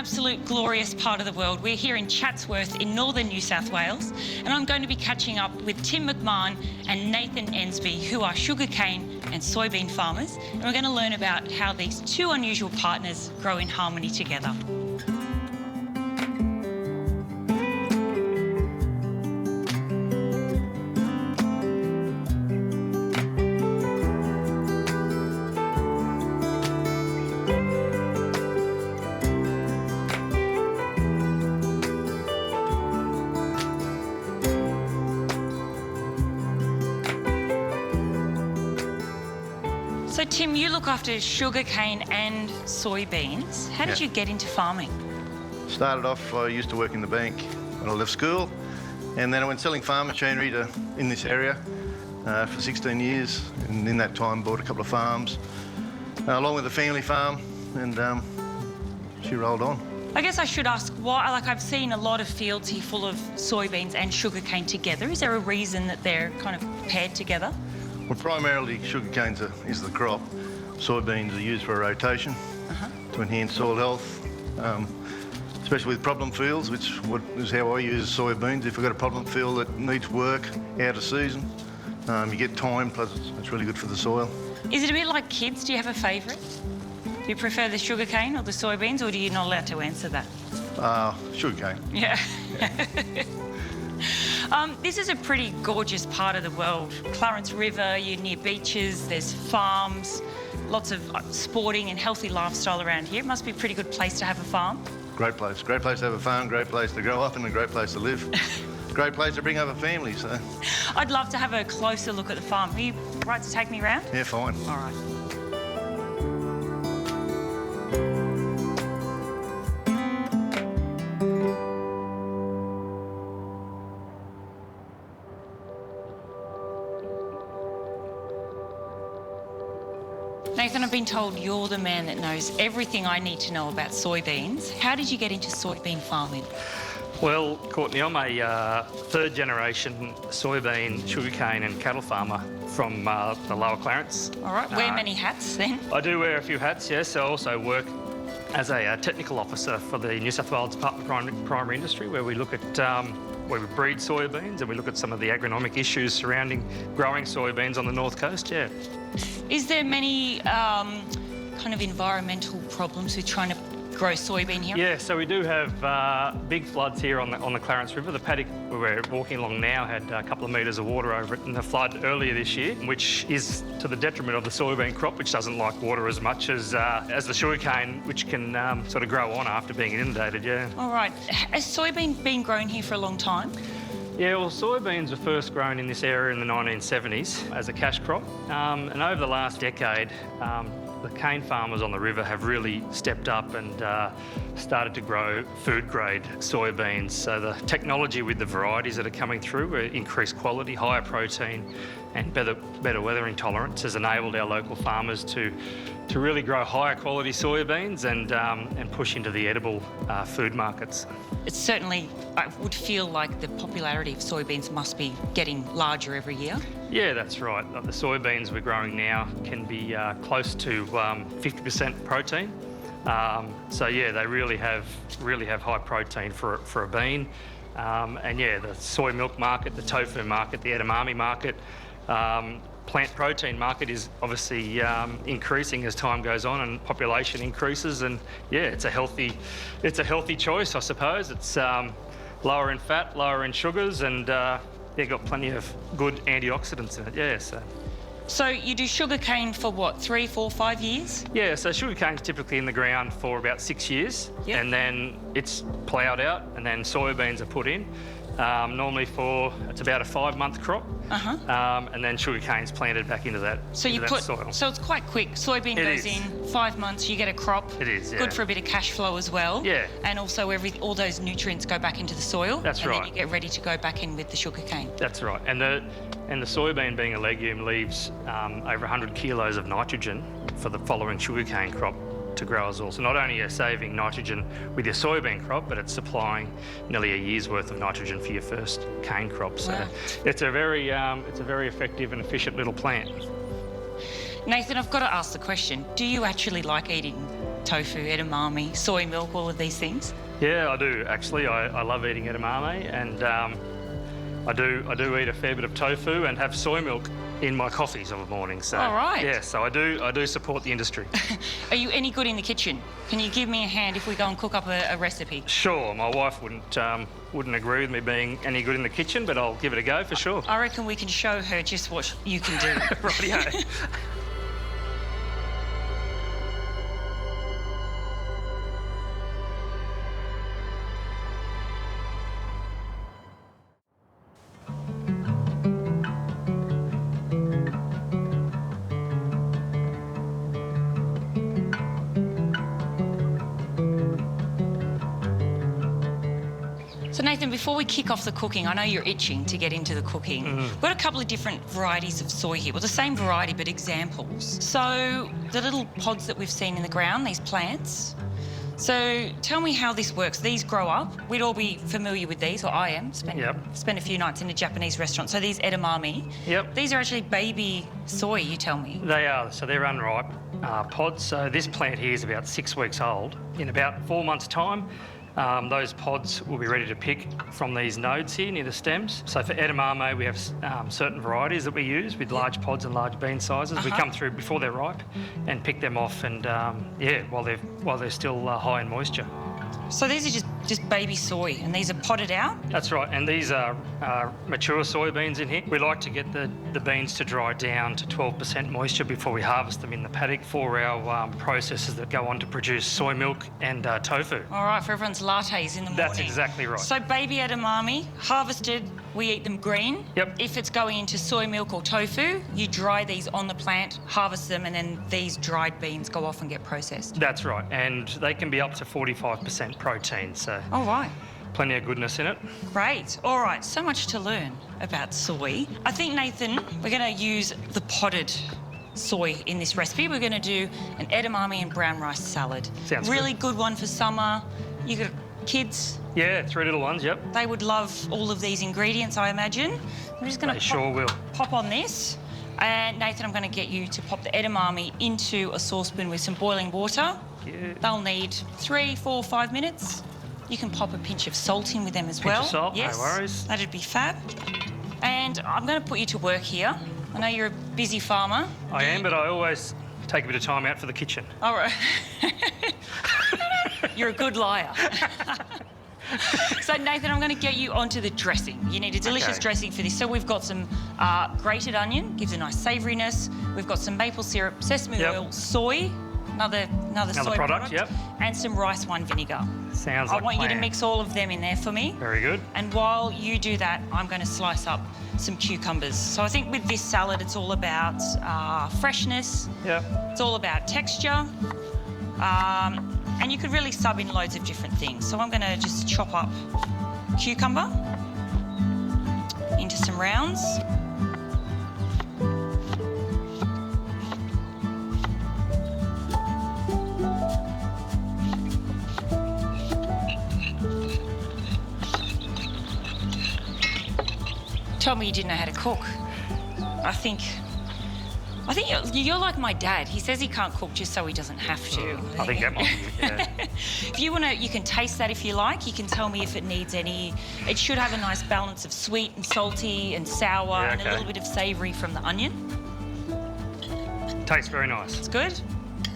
absolute glorious part of the world. We're here in Chatsworth in northern New South Wales, and I'm going to be catching up with Tim McMahon and Nathan Ensby, who are sugarcane and soybean farmers, and we're going to learn about how these two unusual partners grow in harmony together. So Tim, you look after sugarcane and soybeans. How did you get into farming? Started off, I used to work in the bank when I left school, and then I went selling farm machinery in this area for 16 years, and in that time bought a couple of farms along with a family farm, and she rolled on. I guess I should ask why, like I've seen a lot of fields here full of soybeans and sugarcane together. Is there a reason that they're kind of paired together? Well, primarily sugarcane is the crop. Soybeans are used for a rotation to enhance soil health, especially with problem fields, which is how I use soybeans. If we've got a problem field that needs work out of season, you get time, plus it's really good for the soil. Is it a bit like kids? Do you have a favourite? Do you prefer the sugarcane or the soybeans, or are you not allowed to answer that? Sugarcane. Yeah. This is a pretty gorgeous part of the world. Clarence River, you're near beaches, there's farms, lots of sporting and healthy lifestyle around here. It must be a pretty good place to have a farm. Great place to have a farm, great place to grow up and a great place to live. Great place to bring up a family, so. I'd love to have a closer look at the farm. Are you right to take me around? Yeah, fine. All right. Nathan, I've been told you're the man that knows everything I need to know about soybeans. How did you get into soybean farming? Well, Courtney, I'm a third generation soybean, sugarcane and cattle farmer from the Lower Clarence. All right, wear many hats then? I do wear a few hats, yes. I also work as a technical officer for the New South Wales Department of Primary Industry, where we look at where we breed soybeans and we look at some of the agronomic issues surrounding growing soybeans on the North Coast, yeah. Is there many kind of environmental problems with trying to grow soybean here? Yeah, so we do have big floods here on the Clarence River. The paddock we're walking along now had a couple of metres of water over it in the flood earlier this year, which is to the detriment of the soybean crop, which doesn't like water as much as the sugarcane, which can sort of grow on after being inundated, yeah. All right. Has soybean been grown here for a long time? Yeah, well, soybeans were first grown in this area in the 1970s as a cash crop. And over the last decade, the cane farmers on the river have really stepped up and started to grow food-grade soybeans. So the technology with the varieties that are coming through, increased quality, higher protein and better weathering tolerance, has enabled our local farmers to really grow higher quality soybeans and push into the edible food markets. It's certainly, I would feel like the popularity of soybeans must be getting larger every year. Yeah, that's right. The soybeans we're growing now can be close to 50% protein. So yeah, they really have high protein for a bean. And yeah, the soy milk market, the tofu market, the edamame market, plant protein market is obviously increasing as time goes on and population increases, and yeah, it's a healthy choice, I suppose. It's lower in fat, lower in sugars, and yeah, got plenty of good antioxidants in it. Yeah, So you do sugarcane for what, 3, 4, 5 years? Yeah, so sugarcane's typically in the ground for about 6 years, and then it's ploughed out, and then soybeans are put in. Normally it's about a 5-month crop, and then sugarcane's planted back into that, soil. So it's quite quick. Soybean goes in 5 months, you get a crop. It is, yeah. Good for a bit of cash flow as well. Yeah. And also all those nutrients go back into the soil. That's right. And then you get ready to go back in with the sugarcane. That's right. And the soybean, being a legume, leaves over 100 kilos of nitrogen for the following sugarcane crop to grow as well. So not only are you saving nitrogen with your soybean crop, but it's supplying nearly a year's worth of nitrogen for your first cane crop. So it's a very effective and efficient little plant. Nathan, I've got to ask the question, do you actually like eating tofu, edamame, soy milk, all of these things? Yeah, I do actually. I love eating edamame, and I do eat a fair bit of tofu and have soy milk in my coffees of a morning. So All right. yeah, so I do support the industry. Are you any good in the kitchen? Can you give me a hand if we go and cook up a recipe? Sure, my wife wouldn't agree with me being any good in the kitchen, but I'll give it a go for sure. I reckon we can show her just what you can do. Rightio. So Nathan, before we kick off the cooking, I know you're itching to get into the cooking. We've got a couple of different varieties of soy here. Well, the same variety, but examples. So the little pods that we've seen in the ground, these plants. So tell me how this works. These grow up. We'd all be familiar with these, or I am. Spent a few nights in a Japanese restaurant. So these edamame. Yep. These are actually baby soy, you tell me. They are. So they're unripe pods. So this plant here is about 6 weeks old. In about 4 months' time, those pods will be ready to pick from these nodes here near the stems. So for edamame, we have certain varieties that we use with large pods and large bean sizes. We come through before they're ripe and pick them off, and while they're still high in moisture. So these are just baby soy, and these are potted out? That's right, and these are mature soybeans in here. We like to get the beans to dry down to 12% moisture before we harvest them in the paddock for our processes that go on to produce soy milk and tofu. All right, for everyone's lattes in the morning. That's exactly right. So baby edamame, harvested, we eat them green. Yep. If it's going into soy milk or tofu, you dry these on the plant, harvest them, and then these dried beans go off and get processed. That's right, and they can be up to 45% protein, so All right. plenty of goodness in it. Great. All right, so much to learn about soy. I think, Nathan, we're going to use the potted soy in this recipe. We're going to do an edamame and brown rice salad. Sounds really good one for summer. You got kids. Yeah, 3 little ones, yep. They would love all of these ingredients, I imagine. I'm just going They to sure will. pop on this. And Nathan, I'm going to get you to pop the edamame into a saucepan with some boiling water. Yeah. They'll need 3, 4, 5 minutes. You can pop a pinch of salt in with them as well. Pinch of salt, yes, no worries. That'd be fab. And I'm going to put you to work here. I know you're a busy farmer. I am, but I always take a bit of time out for the kitchen. All right. You're a good liar. So, Nathan, I'm going to get you onto the dressing. You need a delicious dressing for this. So we've got some grated onion, gives a nice savouriness. We've got some maple syrup, sesame oil, soy, another soy product, and some rice wine vinegar. Sounds like I want you to plan. mix all of them in there for me. Very good. And while you do that, I'm going to slice up some cucumbers. So I think with this salad, it's all about freshness. Yep. It's all about texture. And you could really sub in loads of different things. So I'm going to just chop up cucumber into some rounds. Told me you didn't know how to cook. I think you're like my dad. He says he can't cook just so he doesn't have to. I think that might be it, yeah. If you want to, you can taste that if you like. You can tell me if it needs any. It should have a nice balance of sweet and salty and sour and a little bit of savoury from the onion. Tastes very nice. It's good.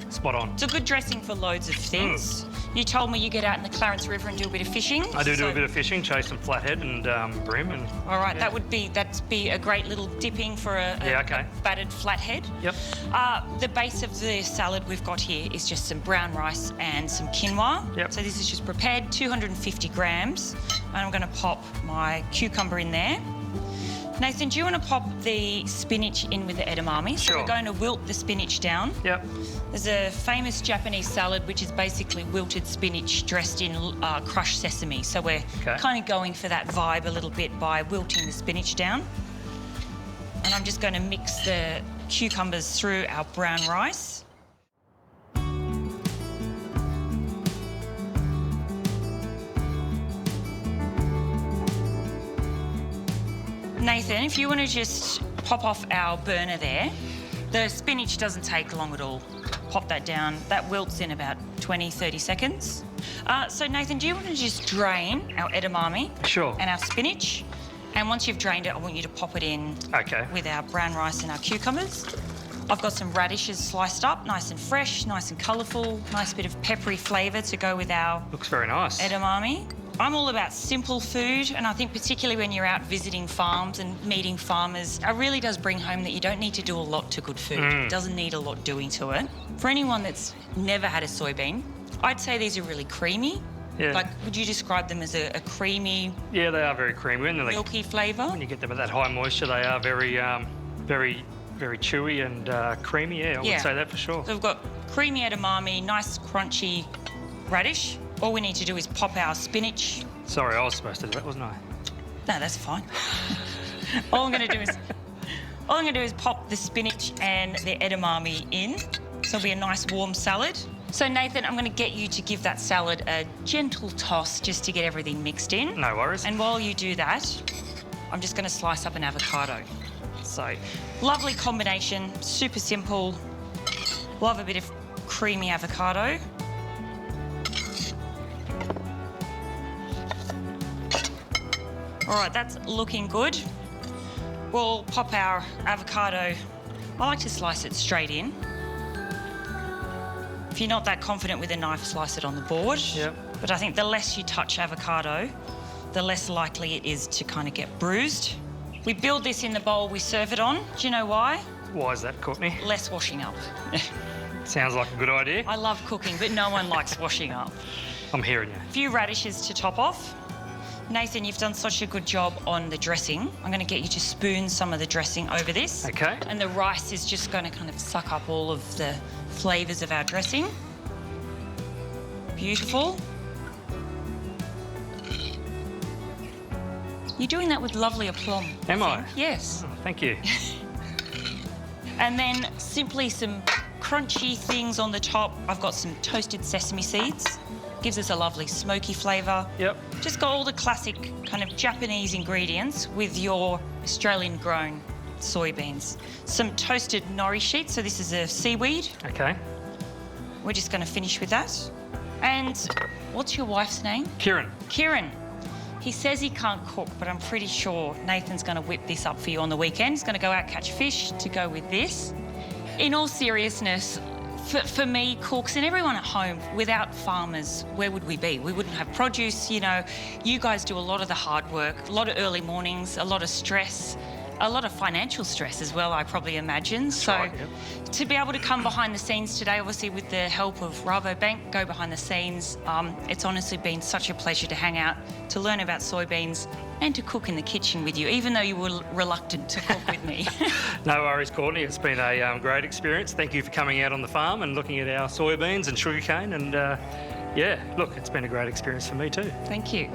Spot on. It's a good dressing for loads of things. You told me you get out in the Clarence River and do a bit of fishing. I do a bit of fishing, chase some flathead and bream. And, all right, that'd be a great little dipping for a battered flathead. Yep. The base of the salad we've got here is just some brown rice and some quinoa. Yep. So this is just prepared, 250 grams. And I'm going to pop my cucumber in there. Nathan, do you want to pop the spinach in with the edamame? Sure. So we're going to wilt the spinach down. Yep. There's a famous Japanese salad which is basically wilted spinach dressed in crushed sesame. So we're kind of going for that vibe a little bit by wilting the spinach down. And I'm just going to mix the cucumbers through our brown rice. Nathan, if you want to just pop off our burner there. The spinach doesn't take long at all. Pop that down. That wilts in about 20, 30 seconds. So Nathan, do you want to just drain our edamame? Sure. And our spinach? And once you've drained it, I want you to pop it in Okay. with our brown rice and our cucumbers. I've got some radishes sliced up, nice and fresh, nice and colourful, nice bit of peppery flavour to go with our Looks very nice. edamame. I'm all about simple food, and I think particularly when you're out visiting farms and meeting farmers, it really does bring home that you don't need to do a lot to good food. It doesn't need a lot doing to it. For anyone that's never had a soybean, I'd say these are really creamy. Yeah. Like, would you describe them as a creamy, Yeah, they are very creamy. And milky flavour? when you get them at that high moisture, they are very, very chewy and creamy. Yeah, I would say that for sure. So we've got creamy edamame, nice crunchy radish. All we need to do is pop our spinach. Sorry, I was supposed to do that, wasn't I? No, that's fine. all I'm going to do is pop the spinach and the edamame in. So it'll be a nice warm salad. So Nathan, I'm going to get you to give that salad a gentle toss just to get everything mixed in. No worries. And while you do that, I'm just going to slice up an avocado. So lovely combination, super simple. Love a bit of creamy avocado. All right, that's looking good. We'll pop our avocado. I like to slice it straight in. If you're not that confident with a knife, slice it on the board. Yep. But I think the less you touch avocado, the less likely it is to kind of get bruised. We build this in the bowl we serve it on. Do you know why? Why is that, Courtney? Less washing up. Sounds like a good idea. I love cooking, but no one likes washing up. I'm hearing you. A few radishes to top off. Nathan, you've done such a good job on the dressing. I'm going to get you to spoon some of the dressing over this. Okay. And the rice is just going to kind of suck up all of the flavours of our dressing. Beautiful. You're doing that with lovely aplomb. Am I? Yes. Oh, thank you. And then simply some crunchy things on the top. I've got some toasted sesame seeds. Gives us a lovely smoky flavour. Yep. Just got all the classic kind of Japanese ingredients with your Australian-grown soybeans. Some toasted nori sheets, so this is a seaweed. Okay. We're just going to finish with that. And what's your wife's name? Kieran. Kieran. He says he can't cook, but I'm pretty sure Nathan's going to whip this up for you on the weekend. He's going to go out catch fish to go with this. In all seriousness, for me, cooks, and everyone at home, without farmers, where would we be? We wouldn't have produce, you know. You guys do a lot of the hard work, a lot of early mornings, a lot of stress, a lot of financial stress as well, I probably imagine. So right, yep. To be able to come behind the scenes today, obviously with the help of Rabobank, go behind the scenes, it's honestly been such a pleasure to hang out, to learn about soybeans and to cook in the kitchen with you, even though you were reluctant to cook with me. No worries, Courtney. It's been a great experience. Thank you for coming out on the farm and looking at our soybeans and sugarcane. And yeah, look, it's been a great experience for me too. Thank you.